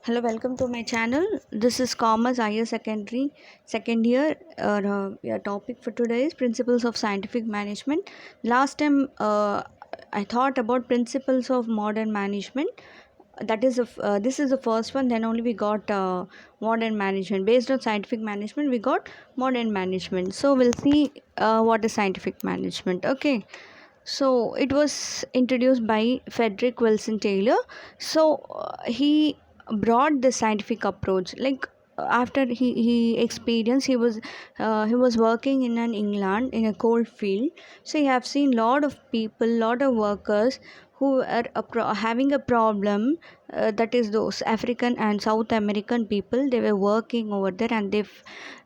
Hello, welcome to my channel. This is Commerce IS Secondary second year. Our topic for today is principles of scientific management. Last time I thought about principles of modern management. This is the first one. Then only we got modern management. Based on scientific management, we got modern management. So we'll see what is scientific management. Okay. So it was introduced by Frederick Wilson Taylor. So he brought the scientific approach. After he experienced, he was working in an England in a coal field. So he have seen lot of people, lot of workers who are having a problem, that is those African and South American people. They were working over there, and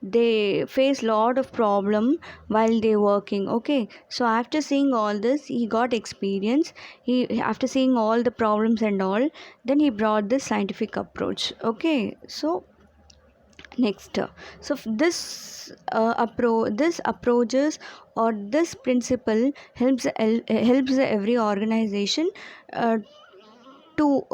they face lot of problem while they working. Okay, so after seeing all this, he got experience. He After seeing all the problems and all, then he brought this scientific approach. Okay, so next, this approaches or this principle helps every organization uh, to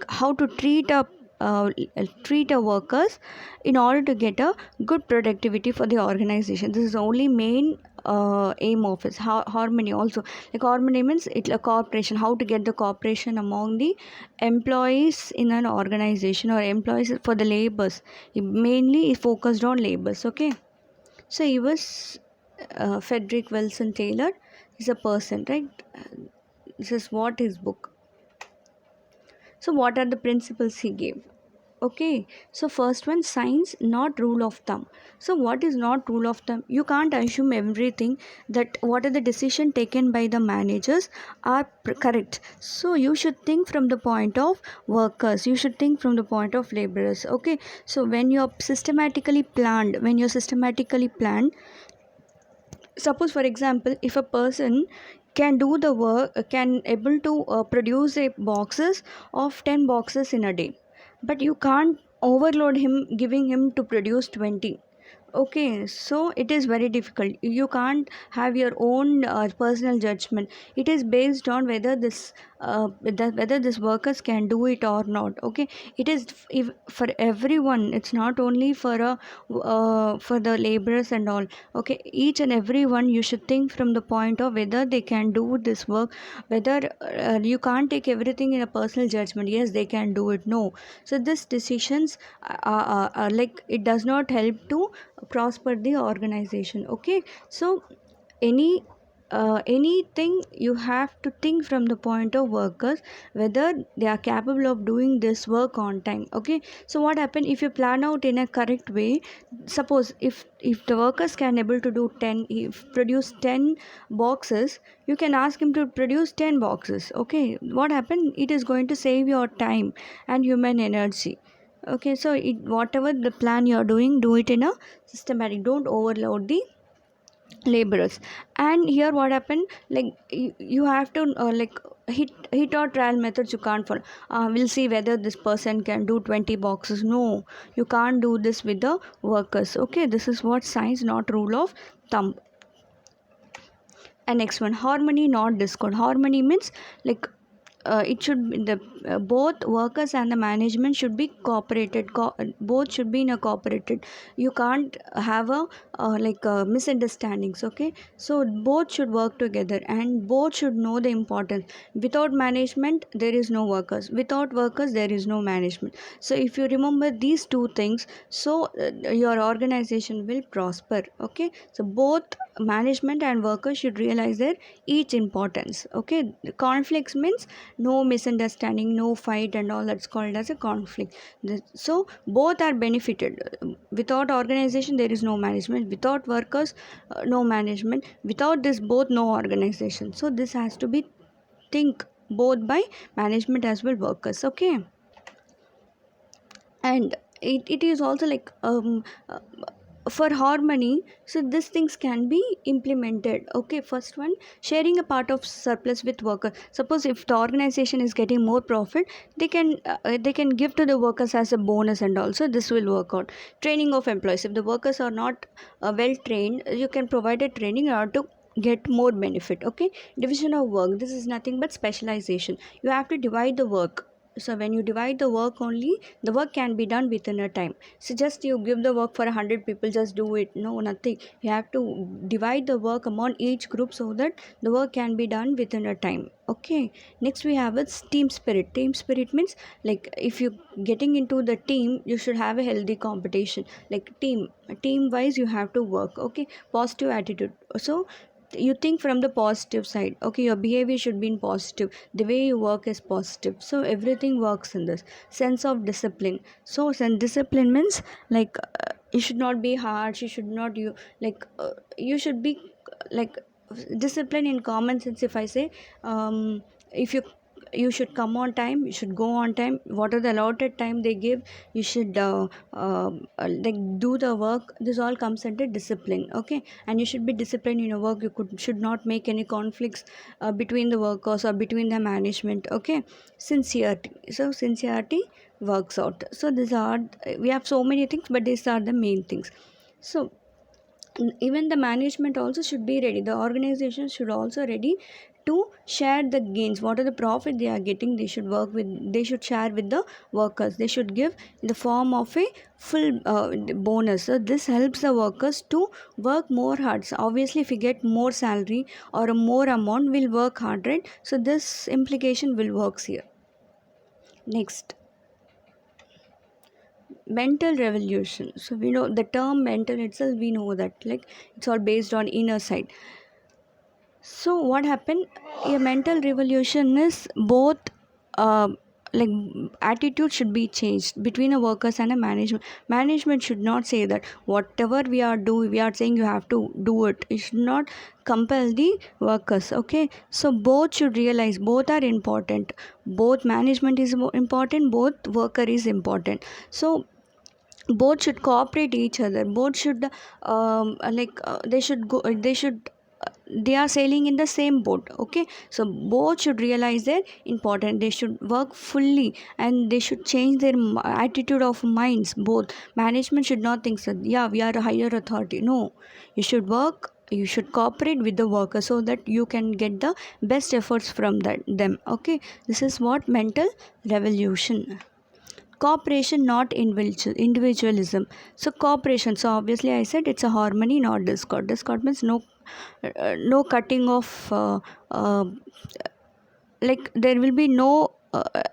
how to treat a workers in order to get a good productivity for the organization. This is the only main aim of it. Harmony also, like harmony means it's a cooperation, how to get the cooperation among the employees in an organization or employees for the labors. He mainly is focused on labors. Okay, so he was Frederick Wilson Taylor is a person, right? This is what his book. So what are the principles he gave? Okay, so first one, science, not rule of thumb. So what is not rule of thumb? You can't assume everything that what are the decision taken by the managers are correct. So you should think from the point of workers, you should think from the point of laborers. Okay, so when you're systematically planned, suppose for example, if a person can do the work, can able to produce a boxes of 10 boxes in a day, but you can't overload him giving him to produce 20. Okay, so it is very difficult. You can't have your own personal judgment. It is based on whether this workers can do it or not. Okay, it is if for everyone. It's not only for the laborers and all. Okay, each and everyone you should think from the point of whether they can do this work. Whether you can't take everything in a personal judgment. Yes, they can do it. No, so this decisions like it does not help to prosper the organization. Okay, so any anything you have to think from the point of workers, whether they are capable of doing this work on time. Okay, so what happen if you plan out in a correct way? Suppose if the workers can able to do 10, if produce 10 boxes, you can ask him to produce 10 boxes. Okay, what happen? It is going to save your time and human energy. Okay, so whatever the plan you are doing, do it in a systematic. Don't overload the laborers. And here what happened, like you have to hit or trial methods you can't follow. We'll see whether this person can do 20 boxes. No, you can't do this with the workers. Okay, this is what science, not rule of thumb. And next one, harmony, not discord. Harmony means like it should be the both workers and the management should be cooperated. Both should be in a cooperated. You can't have a misunderstandings. Okay, so both should work together and both should know the importance. Without management there is no workers, without workers there is no management. So if you remember these two things, so your organization will prosper. Okay, so both management and workers should realize their each importance. Okay, conflicts means no misunderstanding, no fight and all, that's called as a conflict. So both are benefited. Without organization there is no management, without workers no management, without this both no organization. So this has to be think both by management as well workers. Okay, and it is also like for harmony, so these things can be implemented. Okay, first one, sharing a part of surplus with worker. Suppose if the organization is getting more profit, they can give to the workers as a bonus, and also this will work out. Training of employees, if the workers are not well trained, you can provide a training in order to get more benefit. Okay, division of work, this is nothing but specialization. You have to divide the work. So when you divide the work only, the work can be done within a time. So just you give the work for 100 people, just do it, no, nothing. You have to divide the work among each group so that the work can be done within a time. Okay, next we have is team spirit. Team spirit means, like, if you getting into the team, you should have a healthy competition. Like team wise you have to work. Okay, positive attitude. So you think from the positive side. Okay, your behavior should be in positive, the way you work is positive, so everything works in this. Sense of discipline. So sense discipline means, like, you should not be harsh, you should not, you should be, like, discipline in common sense. If I say, if you should come on time, you should go on time, what are the allotted time they give, you should like do the work. This all comes under discipline. Okay, and you should be disciplined in your work. You should not make any conflicts between the workers or between the management. Okay, sincerity. So sincerity works out. So these are, we have so many things, but these are the main things. So even the management also should be ready, the organization should also ready to share the gains, what are the profit they are getting, they should work with, they should share with the workers, they should give in the form of a full bonus. So this helps the workers to work more hard. So obviously if you get more salary or a more amount, will work hard, right? So this implication will works here. Next, mental revolution. So we know the term mental itself, we know that, like, it's all based on inner side. So what happened, a mental revolution is both, uh, like, attitude should be changed between a workers and a management should not say that whatever we are doing, we are saying you have to do it, it should not compel the workers. Okay, so both should realize both are important, both management is important, both worker is important. So both should cooperate each other, both should they should go, they are sailing in the same boat. Okay, so both should realize their important, they should work fully, and they should change their attitude of minds. Both management should not think so, yeah, we are a higher authority. No, you should work, you should cooperate with the worker so that you can get the best efforts from them. Okay, this is what mental revolution. Cooperation, not individualism. So cooperation, so obviously I said it's a harmony, not discord. Discord means no cutting of like there will be no uh,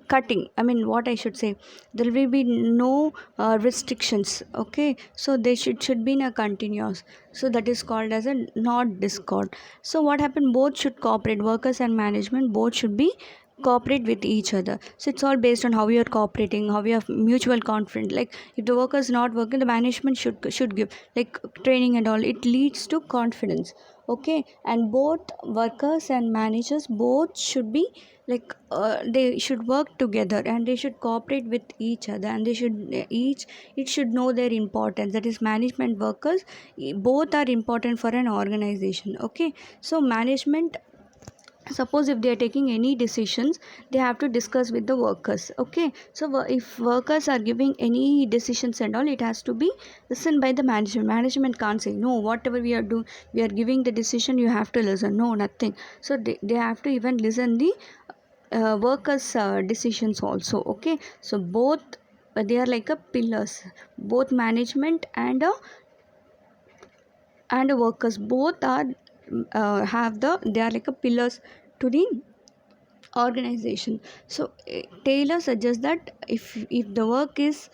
cutting, I mean, what I should say, there will be no restrictions. Okay, so they should be in a continuous, so that is called as a not discord. So what happened, both should cooperate, workers and management both should be cooperate with each other. So it's all based on how you are cooperating, how you have mutual confidence. Like if the worker is not working, the management should give like training and all, it leads to confidence. Okay, and both workers and managers both should be like they should work together and they should cooperate with each other, and they should each it should know their importance. That is, management, workers, both are important for an organization. Okay, so management, suppose if they are taking any decisions, they have to discuss with the workers. Okay, so if workers are giving any decisions and all, it has to be listened by the management can't say no, whatever we are doing, we are giving the decision, you have to listen. No, nothing. So they have to even listen the workers decisions also. Okay, so both they are like a pillars, both management and the workers both are have the, they are like a pillars to the organization. So Taylor suggests that if the work is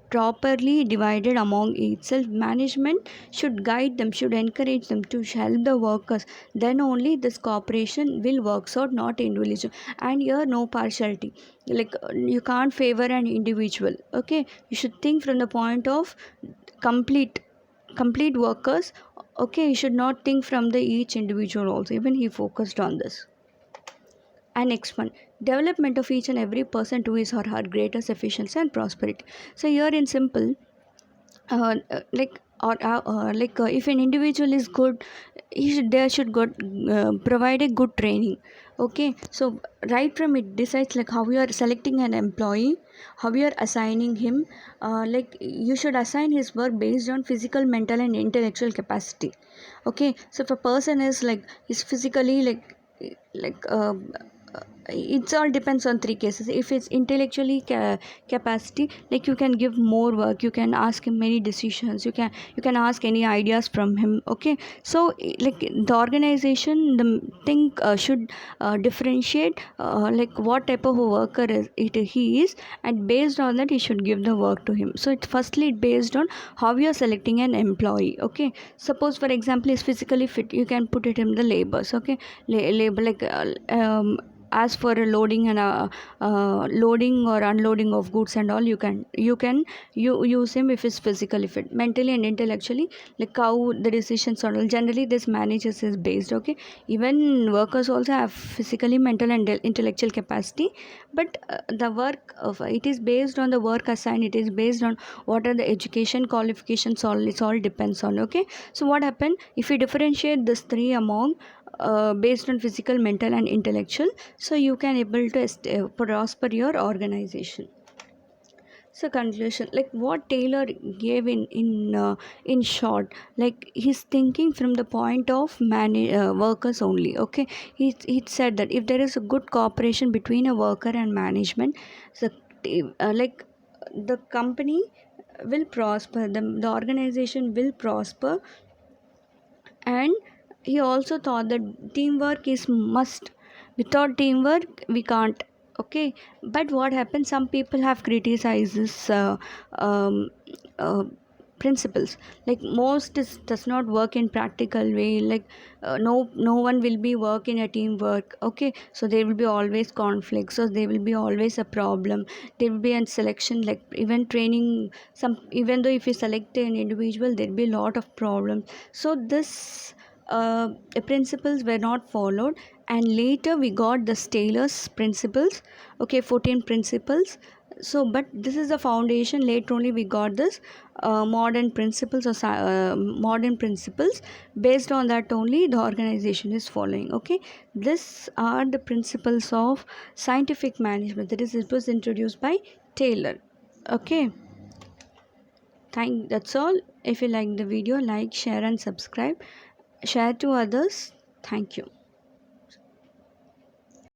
properly divided among itself, management should guide them, should encourage them to help the workers, then only this cooperation will works out, not individual. And here no partiality, like you can't favor an individual. Okay, you should think from the point of complete workers. Okay, you should not think from the each individual also, even he focused on this. And next one, development of each and every person to his or her greatest efficiency and prosperity. So here in simple, if an individual is good, they should provide a good training. Okay, so right from it decides like how you are selecting an employee, how you are assigning him, like you should assign his work based on physical, mental and intellectual capacity. Okay, so if a person is like is physically like it's all depends on three cases. If it's intellectually capacity, like you can give more work, you can ask him many decisions, you can ask any ideas from him. Okay, so like the organization, the thing should differentiate like what type of a worker he is, and based on that he should give the work to him. So it firstly based on how you are selecting an employee. Okay, suppose for example is physically fit, you can put it in the labors. Okay, labor like as for a loading and loading or unloading of goods and all, you use him if he's physically fit. Mentally and intellectually, like how the decisions are all, generally this managers is based. Okay, even workers also have physically, mental and intellectual capacity, but the work of it is based on the work assigned, it is based on what are the education qualifications, all it all depends on. Okay, so what happen if we differentiate this three among based on physical, mental and intellectual, so you can able to prosper your organization. So conclusion, like what Taylor gave in short, like he's thinking from the point of workers only. Okay, he said that if there is a good cooperation between a worker and management, so like the company will prosper, the organization will prosper. And he also thought that teamwork is must, without teamwork we can't. Okay, but what happens, some people have criticized this um, uh, principles, like most does not work in practical way, like no one will be work in a teamwork. Okay, so there will be always conflicts, so there will be always a problem, there will be a selection, like even training some, even though if you select an individual there will be a lot of problems. So this principles were not followed, and later we got the Taylor's principles. Okay, 14 principles. So but this is the foundation, later only we got this modern principles or modern principles. Based on that only the organization is following. Okay, these are the principles of scientific management, that is it was introduced by Taylor. Okay, that's all. If you like the video, like, share and subscribe, share to others. Thank you.